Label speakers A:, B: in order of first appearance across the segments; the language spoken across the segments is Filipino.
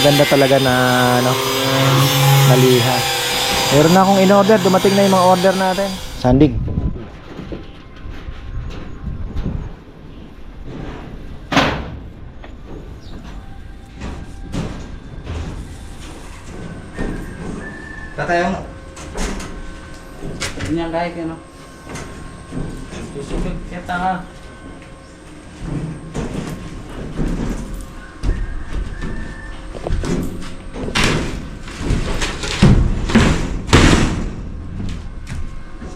A: maganda talaga na ano, naliha. Meron na akong in-order, dumating na yung mga order natin. Sanding.
B: Tatayang.
C: Ganyan kahit ano. Susugod kita ka.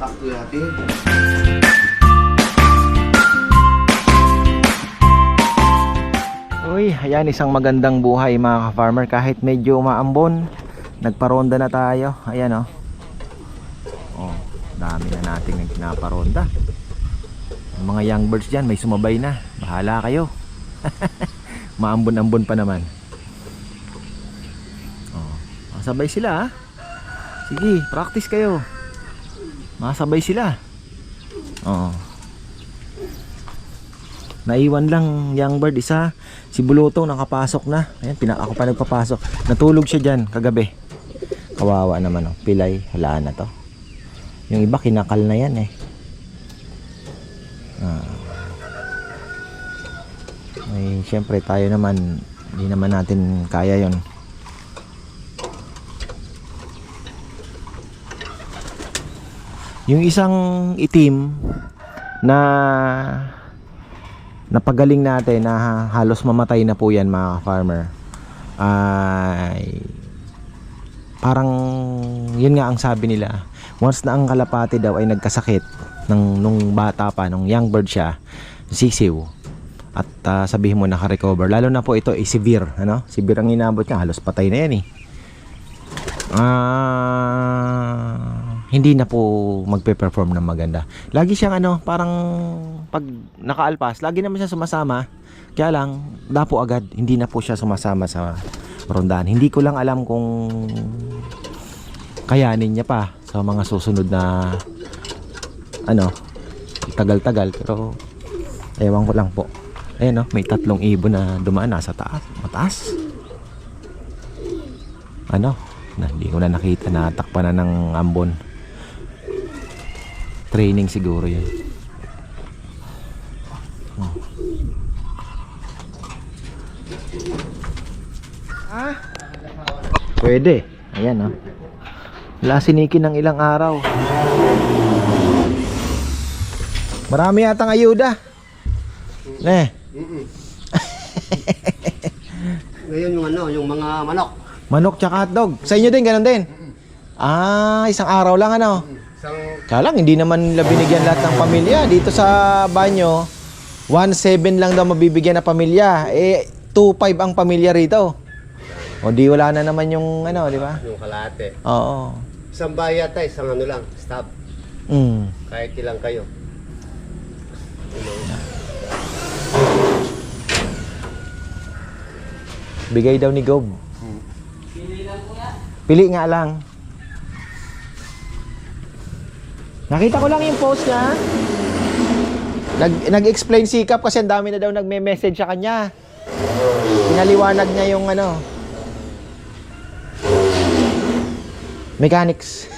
B: Sakto natin.
A: Uy, ayan, isang magandang buhay mga ka-farmer. Kahit medyo maambon, nagparonda na tayo. Ayan, oh. Oh, dami na nating pinaparonda. Yung mga young birds dyan, may sumabay na. Bahala kayo. Maambon-ambon pa naman. Oh, masabay sila, ha. Sige, practice kayo. Masabay sila. Oh. Naiwan lang young bird isa. Si Bulutong nakapasok na. Ayan, ako pa nagpapasok. Natulog siya dyan kagabi. Kawawa naman, oh. Pilay, halaan na to. Yung iba kinakal na yan, eh. Ay, syempre tayo naman, hindi naman natin kaya yon. Yung isang itim na napagaling natin na halos mamatay na po yan mga farmer, ay parang yun nga ang sabi nila, once na ang kalapati daw ay nagkasakit nung bata pa, nung young bird siya, sisiw at sabihin mo naka-recover, lalo na po ito ay severe, ano? Severe ang inabot niya, halos patay na yan, eh. Hindi na po magpe-perform ng maganda. Lagi siyang ano, parang pag nakaalpas, lagi naman siya sumasama. Kaya lang, dapo agad, hindi na po siya sumasama sa rondahan. Hindi ko lang alam kung kayanin niya pa sa mga susunod na ano, tagal-tagal, pero ewan ko lang po. Ayan, no, may 3 ibon na dumaan nasa taas, mataas. Ano, hindi ko na nakita na takpan na ng ambon. Training siguro yun. Pwede. Ayan, oh. Wala sinikin ng ilang araw. Marami yatang ayuda.
B: Ngayon yung ano, yung mga manok.
A: Manok tsaka hotdog. Sa inyo din, ganun din? Isang araw lang, ano? Kaya lang, hindi naman nila binigyan lahat ng pamilya. Dito sa banyo, 1.7 lang daw mabibigyan na pamilya. 2.5 ang pamilya rito. O di wala na naman yung ano, di ba?
B: Yung kalate.
A: Oo.
B: Isang bayat tayo, isang ano lang, stop. Kahit ilang kayo.
A: Bigay daw ni Gob.
C: Pili lang po yan.
A: Pili nga lang. Nakita ko lang yung post niya. Nag-explain si Kap kasi ang dami na daw nagme-message sa kanya. Pinaliwanag niya yung ano, mechanics.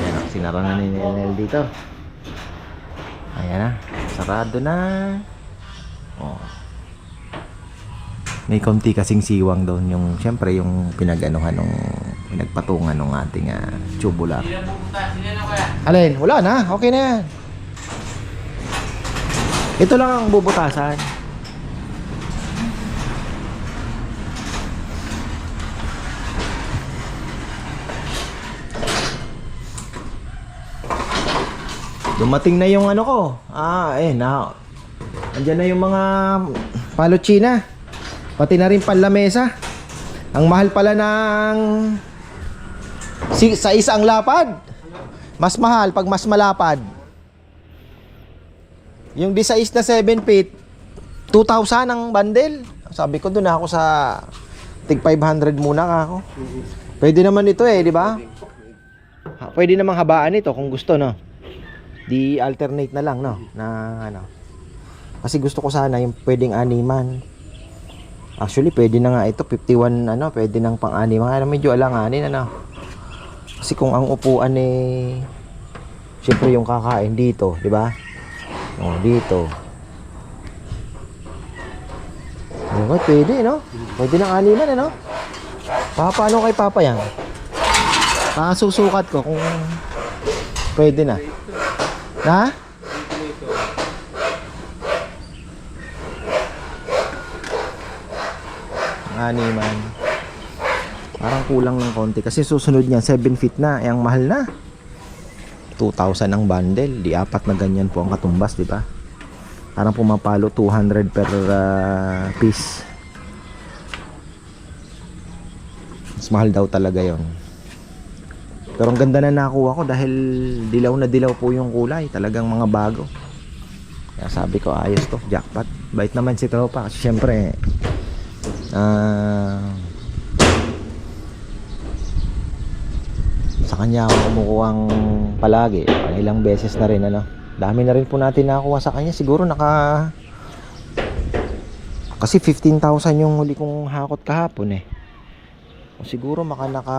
A: Ayan, sinara na ni Nel dito. Ayan na, sarado na. Oh. May konti kasing siwang doon, yung syempre yung pinag-anuhan nung pinagpatungan ng ating tubular.
C: Hindi na pupunta. Sino na kaya?
A: Alin? Wala na, okay na yan. Ito lang ang bubutasan. Dumating na yung ano ko. Andiyan na yung mga palochina. Pati na rin panlamesa. Ang mahal pala ng sa isang lapad. Mas mahal pag mas malapad. Yung D6 na 7 feet, 2,000 ang bundle. Sabi ko doon ako sa tig 500 muna ako. Pwede naman ito eh, di ba? Pwede namang habaan ito kung gusto, no. Di alternate na lang, no? Na ano. Kasi gusto ko sana yung pwedeng animan. Actually, pwede na nga ito 51 ano, pwede nang pang-anim. Mga medyo alanganin ano. Kasi kung ang upuan eh syempre yung kakain dito, di ba? Oh, dito. Okay, pwede, no? Pwede nang animan, ano? Paano kay Papa yan? Susukat ko kung pwede na. Ha? Animan. Parang kulang ng konti kasi susunod niyan 7 feet na, ang mahal na. 2,000 ang bundle, di apat na ganyan po ang katumbas, di ba? Parang pumapalo 200 per piece. Mas mahal daw talaga 'yon. Pero ang ganda na nakuha ko dahil dilaw na dilaw po yung kulay, talagang mga bago. Kaya sabi ko ayos to, jackpot. Bait naman si tropa kasi syempre sa kanya ako kumukuhang palagi, ilang beses na rin ano. Dami na rin po natin nakuha sa kanya, siguro kasi 15,000 yung huli kong hakot kahapon eh. O siguro naka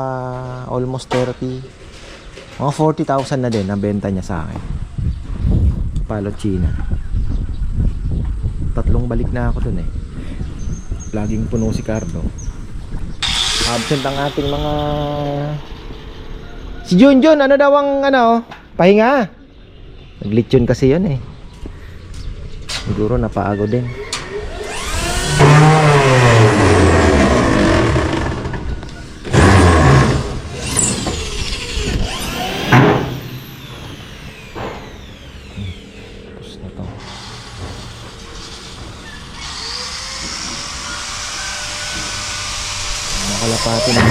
A: almost 30, mga 40,000 na din ang benta niya sa akin. Palo China. 3 balik na ako dun eh. Laging puno si Cardo. Absent ang ating mga si Junjun, ano daw ang pahinga. Naglitsyon kasi yun eh. Siguro napaago din. Tapos na to. Nakalapati na.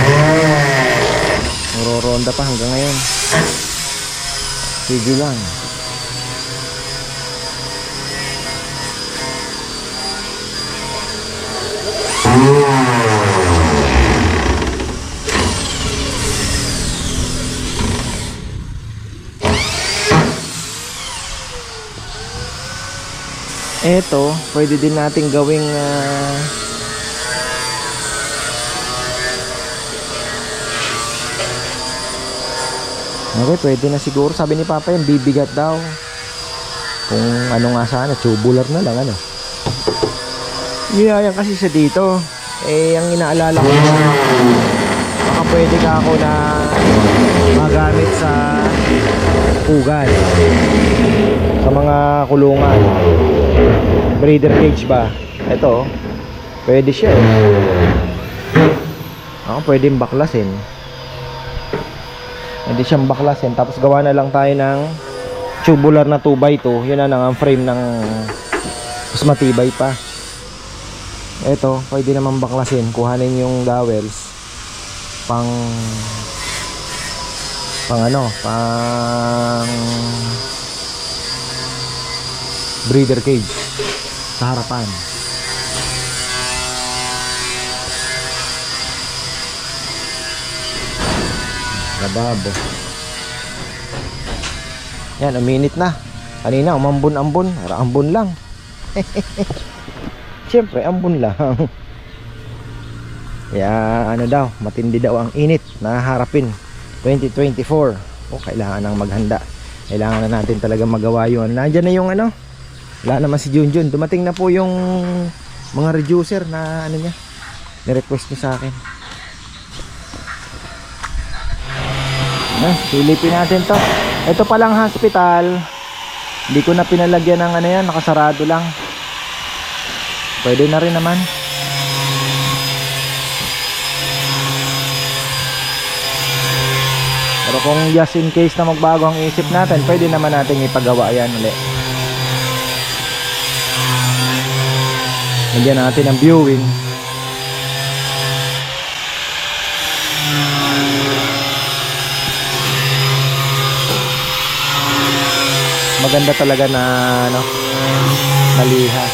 A: Nororonda pa hanggang ngayon. Sige lang. Eto, pwede din nating gawing okay, pwede na siguro. Sabi ni Papa yan, bibigat daw. Kung ano nga sana, tubular na lang ano. Yan kasi sa dito. Eh, ang inaalala ko baka pwede ka ako na magamit sa ugal. Sa mga kulungan. Breeder cage ba? Ito, pwede siya eh. Pwedeng baklasin. Hindi siyang baklasin. Tapos gawa na lang tayo ng tubular na 2x2. Yun na ang frame ng mas matibay pa. Ito, pwede naman baklasin. Kuhanin yung dowels pang breeder cage sa harapan. Lababo. Yan, uminit na. Kanina umambon-ambon, ambon lang. Siyempre, ambon lang. Kaya ano daw, matindi daw ang init na harapin 2024. Kailangan nang maghanda. Kailangan na natin talaga magawa yun. Nandiyan na yung wala naman si Junjun. Dumating na po yung mga reducer na niya, ni-request niya sa akin. Silipin natin to. Ito palang hospital, hindi ko na pinalagyan ng yan, nakasarado lang. Pwede na rin naman. Pero kung just in case na magbago ang isip natin, pwede naman natin ipagawa yan ulit. Nagyan natin ang viewing. Maganda talaga na naliha.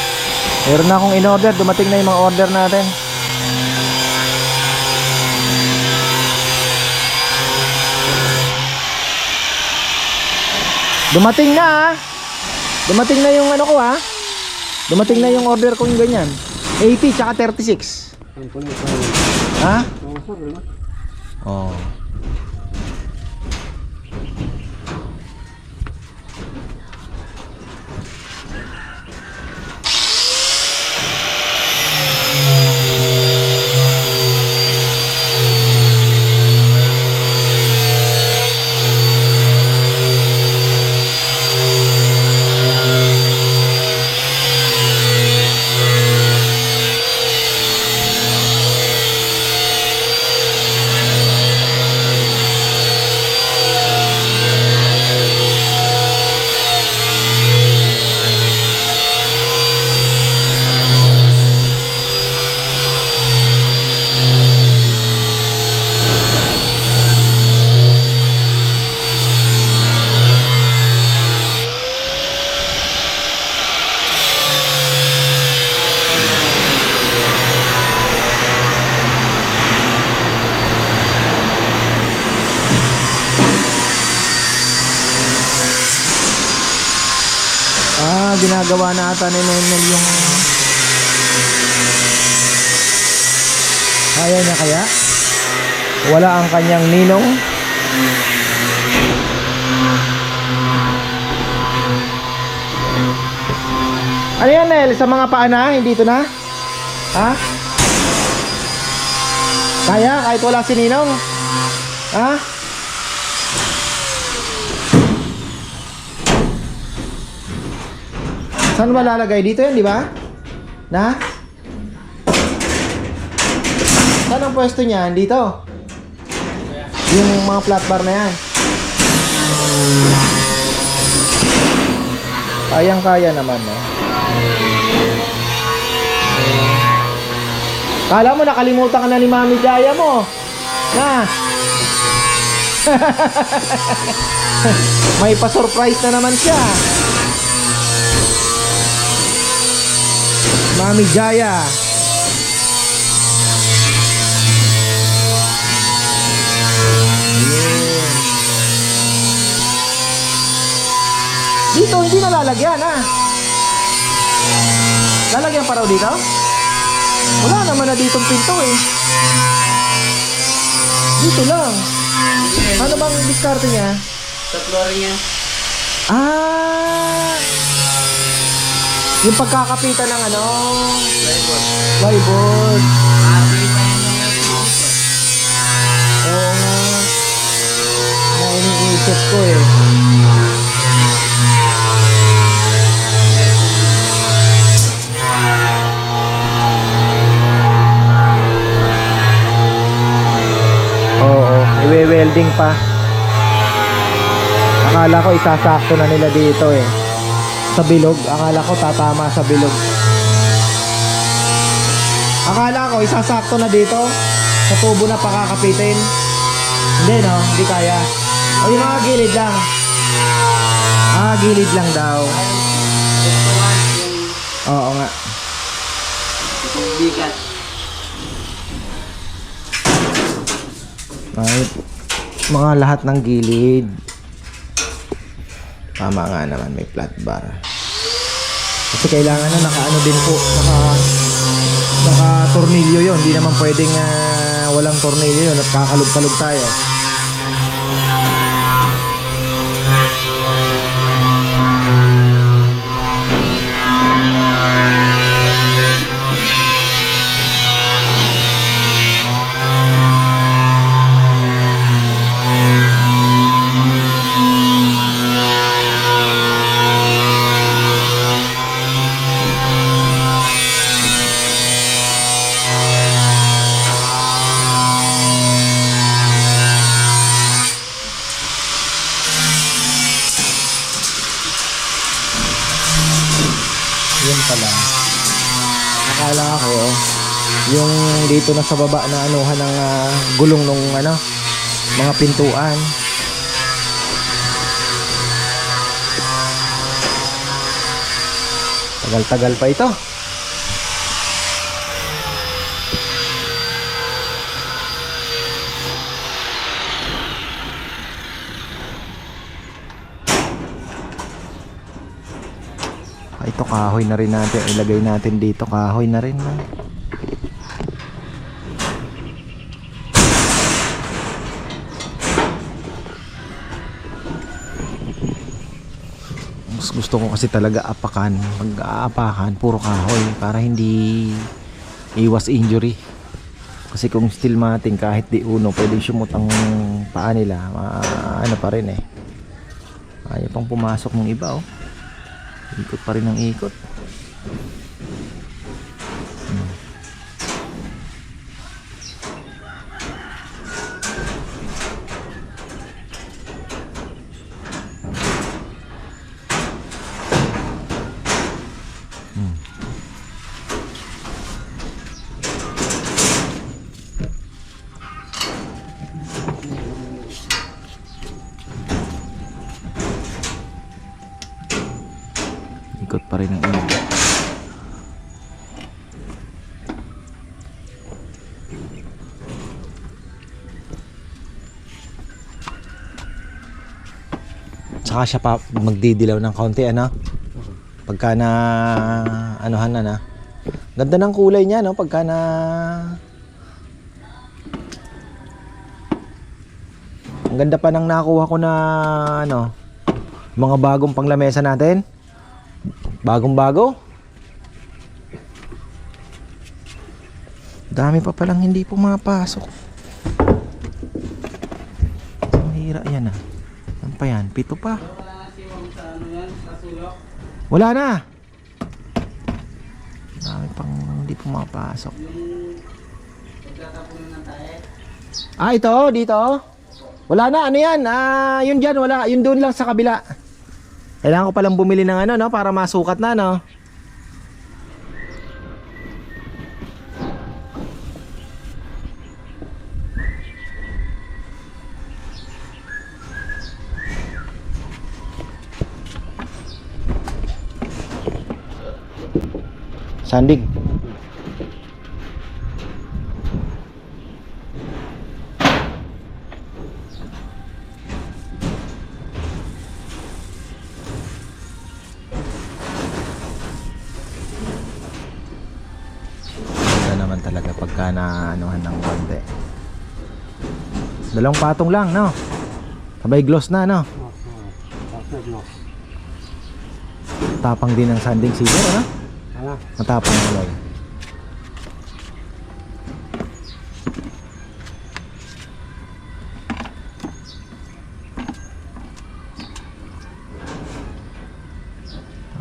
A: Meron na akong in-order, dumating na yung mga order natin. Dumating na ah. Dumating na yung ano ko ah. Dumating na yung order ko yung ganyan. 80 tsaka 36. Ha? Oh. Ginagawa na ata ni Nenel yung kaya niya kaya wala ang kanyang ninong. Ano yan Nel? Sa mga paa na? Hindi ito na? Ha? Kaya? Kahit wala si ninong? Ha? Saan ba lalagay? Dito yan, di ba? Na? Saan ang pwesto niyan? Dito? Yung mga flat bar na yan. Kayang-kaya naman, no? Kala mo nakalimutan ka na ni Mami Jaya mo. Na? May pa-surprise na naman siya. Mami Jaya. Dito hindi na lalagyan ha. Lalagyan pa raw dito? Wala naman na ditong pinto eh. Dito lang. Ano bang diskarte niya?
C: Sa flooring yan.
A: Ah, yung pagkakapitan ng ano?
C: Plywood.
A: Plywood.
C: Ate pa yun yung dito.
A: Oo nga. Na iniisip ko eh. Oo, iwe-welding pa. Akala ko isasakto na nila dito eh. Sa bilog, akala ko tatama sa bilog. Akala ko isasakto na dito. Sa tubo na pakakapitin. Hindi no, hindi kaya. O yung mga gilid lang. Gilid lang daw.
C: Gusto nga yung
A: Oo nga.
C: bigat.
A: Ay, mga lahat ng gilid. Tama nga naman, may flat bar. Kasi kailangan na naka-ano din po, naka-tornilyo yon. Hindi naman pwedeng walang tornilyo yun at kakalog-kalog tayo. Yun pala. Akala ko yung dito na sa baba na anuhan ng gulong nung ano, mga pintuan. Tagal-tagal pa ito. Ito kahoy na rin natin. Ilagay natin dito. Kahoy na rin. No? Mas gusto ko kasi talaga apakan. Pag-aapakan, puro kahoy. Para hindi iwas injury. Kasi kung steel mating kahit di uno, pwedeng sumutang paa nila. Ano pa rin eh. Ayaw pang pumasok ng iba oh. Ikot pa rin ang ikot. Ikot pa rin ang ikot. Saka siya pa magdidilaw ng kaunti ano? Pagka na anuhan na na. Ganda ng kulay niya no pagka na ang ganda pa ng nakuha ko na ano mga bagong panglamesa natin. Bagong bago. Dami pa palang hindi pumapasok. Mahira yan ah. Ano pa yan? 7 pa. Wala na. Dami pang hindi pumapasok. Ah, ito, dito. Wala na, ano yan? Ah, yun dyan, wala. Yun doon lang sa kabila. Kailangan ko palang bumili ng ano, no? Para masukat na, no? Sandig. Naman talaga pagka na anuhan ng konti. Dalawang patong lang, no? Sabay gloss na, no? Tapang din ng sanding scissor, ano? Matapang alay.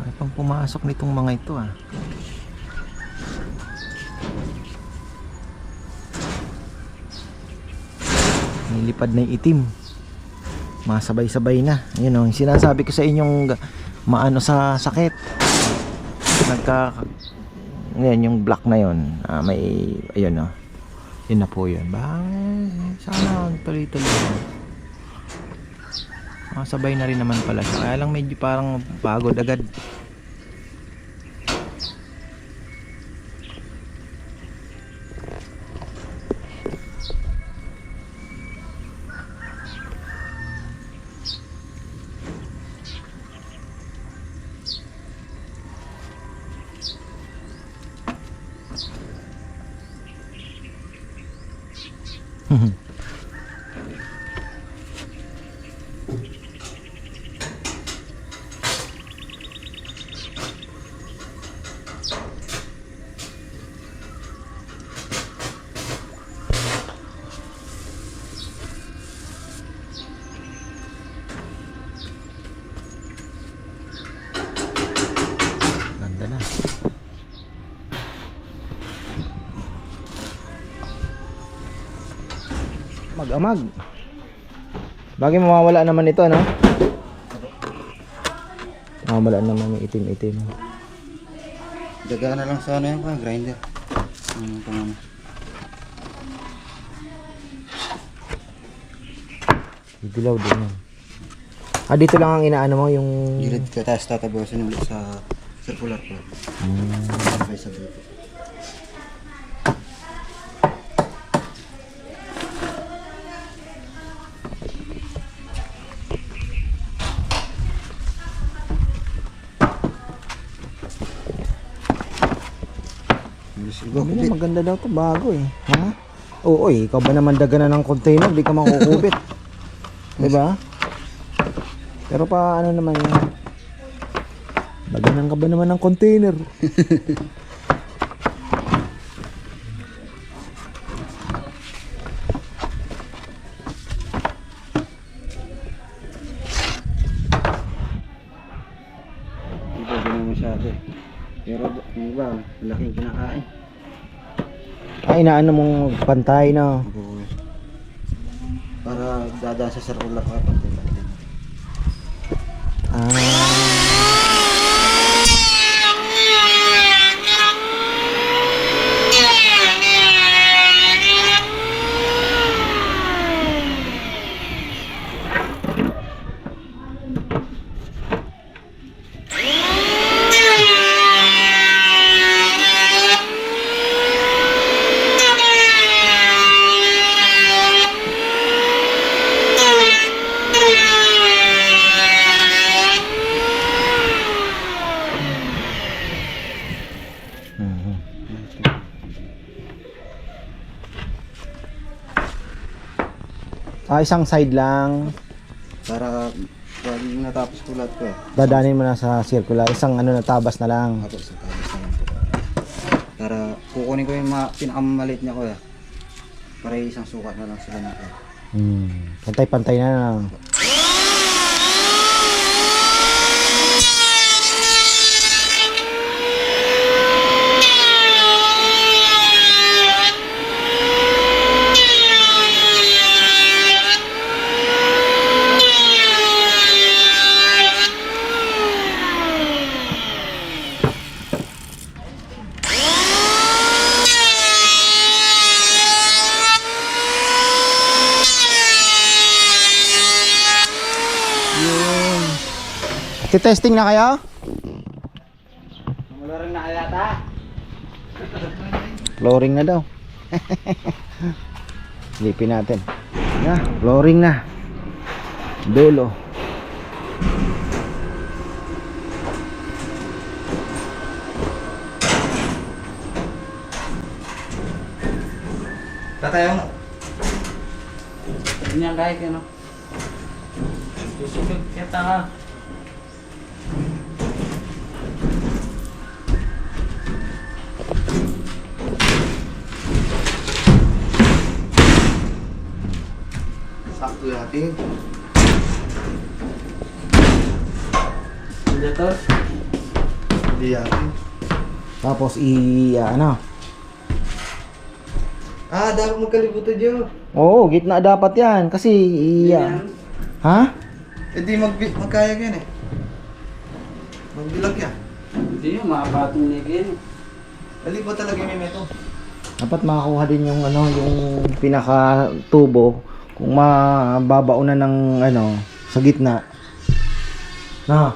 A: Ay pang pumasok nitong mga ito, ah. Nilipad na yung itim. Masabay-sabay na. Yun o, yung sinasabi ko sa inyong maano sa sakit. Yan, yung black na yun. May, ayun o. Yun na po yun. Sana tuloy-tuloy. Masabay na rin naman pala siya. Kaya lang medyo parang pagod agad. Ganda na. Mag-amag. Bagay mawawala naman ito, no? Mawawala naman yung itim-itim.
C: Daga na lang sa ano yung grinder.
A: Dilaw din yan. Dito lang ang inaano mo yung...
C: Gilid ka, tapos tatabawasan ulit sa circular plug. Sabay sa dito. Siguro
A: Sabi
C: kupit.
A: niya, maganda daw to, bago eh. Ha? Oo eh, ikaw ba naman daga na ng container, di ka makukupit. Diba? Pero pa ano naman yan? Daganan ka ba naman ng container?
C: Hindi ko ganun masyado eh. Pero yung iba, malaking kinakain.
A: Ay, inaano mong pantay na.
C: Oo. Para dada sa circular ka pantay-pantay.
A: Isang side lang.
C: Para pag natapos ko lahat ko eh.
A: Dadanin mo na sa circular. Isang ano na tabas na lang.
C: Ako sa tapos na lang po. Para kukunin ko yung pinakamaliit niya ko eh. Para isang sukat na lang sila na ko.
A: Pantay-pantay na lang. Testing na kayo?
C: Malaring na yata.
A: Flooring na daw. Silipin natin. Na, flooring na. Dulo.
C: Tatayo mo.
D: Ganyan kahit ano. Susugod kita ka.
C: Sakto natin.
D: Hindi to.
C: Hindi natin.
A: Tapos ano?
C: Ah, dapat magkalibutan dyan.
A: Oo, gitna dapat yan kasi ha?
C: Eh di magkaya yan eh. Magbilag yan.
D: Hindi yun, makapatong nigin.
C: Dali ba talaga yung meto?
A: Dapat makakuha din yung ano, yung pinaka tubo kung mababaunan ng ano sa gitna. Na.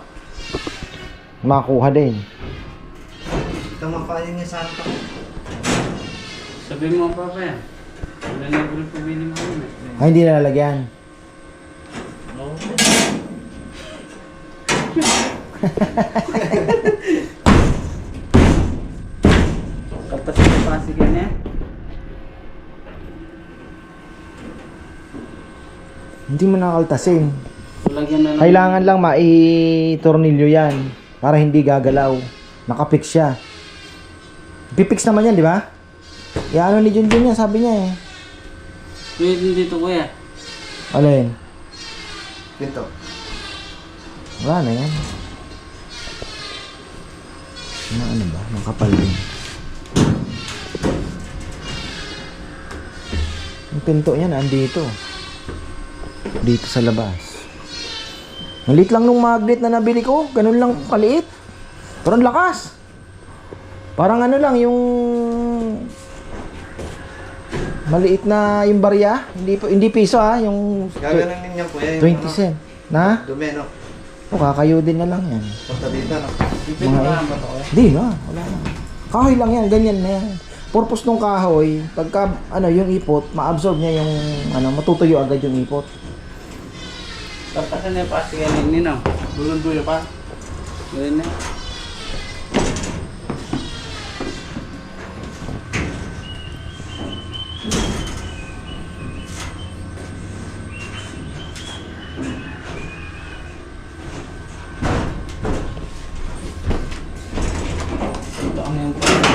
A: Makuha din.
C: Ito makaya niya sa akin.
D: Sabi mo pa pa yan. Wala na yung pabili mo yun eh.
A: Ay, hindi nalalagyan.
D: Kapag sa ganyan.
A: Hindi mo nakaltasin.
D: Lagyan na lang.
A: Kailangan lang mai-tornilyo yan para hindi gagalaw. Nakapix siya. Pipix naman yan, di ba? Ano ni Junjun yan, sabi niya eh.
D: Pwede dito kuya.
A: Alin?
C: Pinto.
A: Wala na yan. Ano ba? Nakapal din. Yung pinto yan, andito. Dito sa labas. Maliit lang nung magnet na nabili ko. Ganun lang kaliit. Pero ang lakas. Parang ano lang yung maliit na yung barya. Hindi piso yung
C: Gaganan ninyo kuya.
A: 20 cent. Na?
C: Dumi no?
A: O, kakayo din na lang yan.
C: Punta dito no?
A: Mga di na, wala na. Kahoy lang yan, ganyan na yan. Purpose ng kahoy, pagka ano yung ipot, ma-absorb niya yung ano, matutuyo agad yung ipot.
D: Tapos na yung pasiganin nino.
C: Dulon-dulo pa.
D: Ganyan na.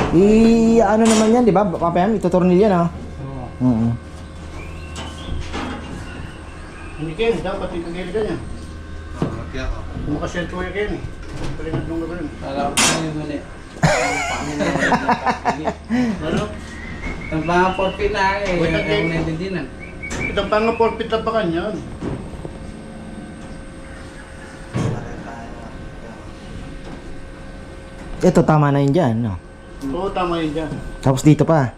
A: Ano naman yan, di ba? Papayam, itutornil yan,
D: Oo.
B: Hindi Ken, dapat ikagili ka niya. Makasentro ya Ken eh. Palingat nung gabin.
D: Kala ko na yun ulit.
B: Ano?
D: Ang mga 4 feet na eh.
B: Wait,
D: Yung
B: okay.
D: naintindihan.
B: Itong pang 4 feet na pa kanyan.
A: Ito, tama na yun dyan, no?
B: Oo, tama yun dyan.
A: Tapos dito pa.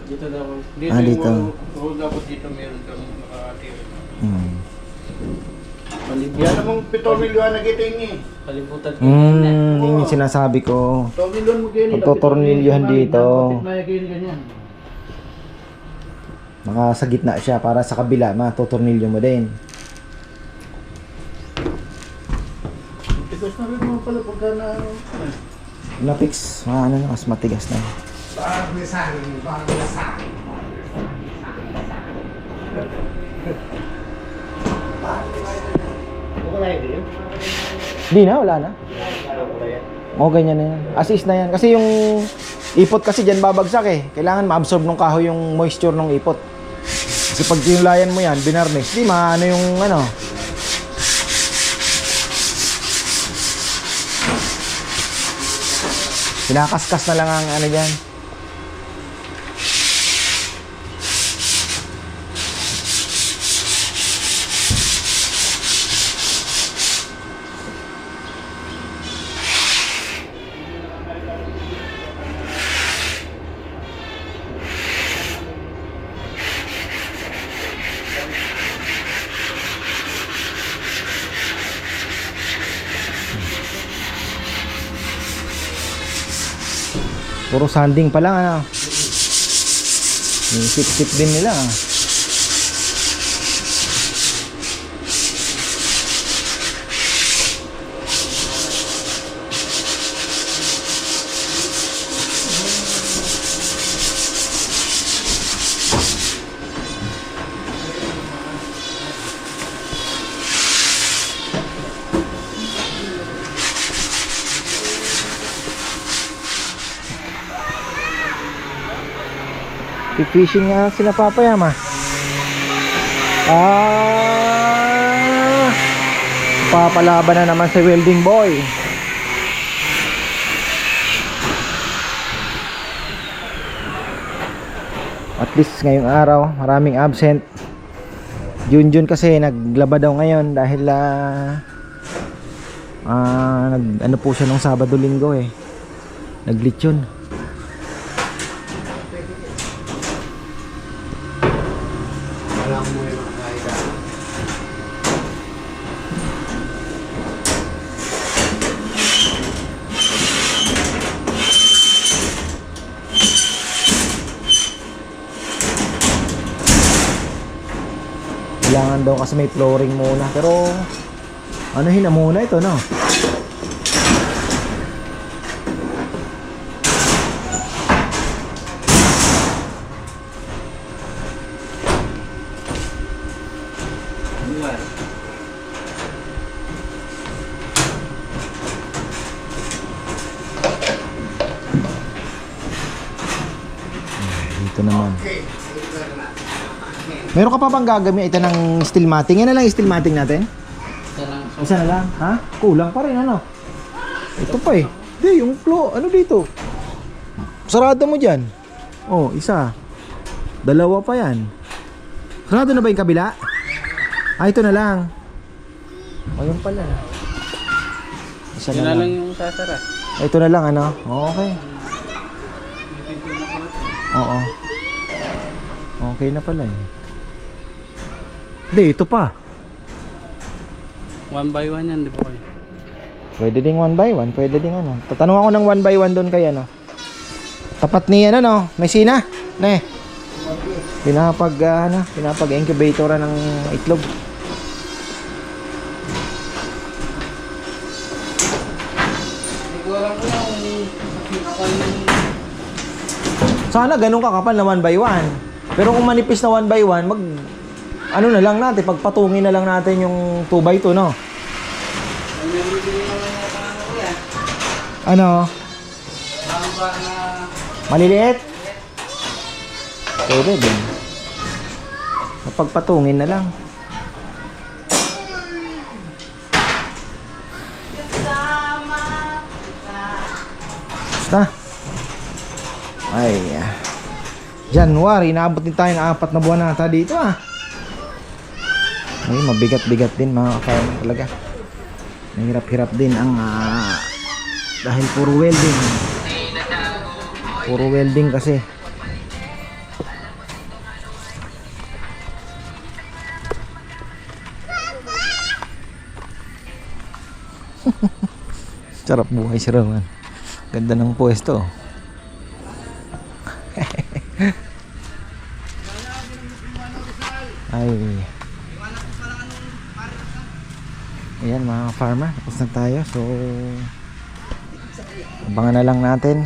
D: Dito daw.
A: Ah, dito.
B: Oo, dapat dito meron kang nakatira.
A: Hmm.
B: Yan namang 7 milyon na kita yun eh.
D: Kalibutan ko.
A: Yun yung sinasabi ko.
B: 7 milyon mo ganyan.
A: Pagtotornilyohan dito.
B: May ganyan.
A: Naka sa gitna siya para sa kabila, matutornilyo mo din.
B: Tigas na rin naman pala pagka na ano.
A: Na-fix, ano na, mas matigas na.
B: Ano na yun?
A: Di na, wala na. O, ganyan na yan. Assist na yan. Kasi yung ipot kasi dyan babagsak eh. Kailangan ma-absorb ng kahoy yung moisture ng ipot. Kasi pag tinulayan mo yan, binarnish, di maano yung ano. Pinakaskas na lang ang ano dyan. Puro sanding pa lang, ano. Yung sip-sip din nila. Fishing nga sila Papayama. Papalaban na naman si welding boy. At least ngayong araw, maraming absent. Junjun kasi naglaba daw ngayon dahil ano po siya nung Sabado Linggo eh. Naglitsyon.
B: Wala ko mo yung makakaida.
A: Kailangan daw kasi may flooring muna. Pero anuhin na muna ito, no? Dito naman. Meron ka pa bang gagamit ito ng steel matting? Yan na lang yung steel matting natin? Isa na lang? Ha? Kulang pa rin, ano? Ito pa eh. Hindi, yung flow, ano dito? Sarado mo dyan. Oh, isa. Dalawa pa yan. Sarado na ba yung kabila? Ah, ito na lang. O, yun pala. Isa
D: Yun
A: na
D: na lang
A: lang.
D: yung sasara.
A: Ito na lang, ano? Okay. Oo. Okay na pala eh. Hindi, ito pa.
D: 1 by 1 yan, di ba kayo?
A: Pwede ding 1 by 1, pwede ding ano. Tatanong ako ng 1 by 1 doon kay ano. Tapat ni ano no, may sina. Ne. Pinapag-incubatoran ng itlog.
D: Hindi ko alam ko yung
A: Sana ganun kakapal na 1 by 1. Pero kung manipis na 1 by 1, ano na lang natin, pagpatungin na lang natin yung 2 by 2, no?
D: Ay, nabibili naman yata ng kuya.
A: Ano?
D: Baka na
A: Maliliit? Pwede din. Mapagpatungin na lang. Basta. Ay. January, naabot din tayo ng 4 na buwan nata dito ah. Ay, mabigat-bigat din mga ka-farmer talaga. Mahirap-hirap din ang dahil puro welding. Puro welding kasi. Sarap buhay si Roman. Ganda ng pwesto. Ay. Ayan mga farmer, tapos na tayo. So abangan na lang natin.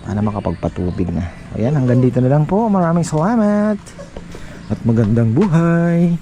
A: Sana makapagpatubig na. Ayan, hanggang dito na lang po. Maraming salamat. At magandang buhay.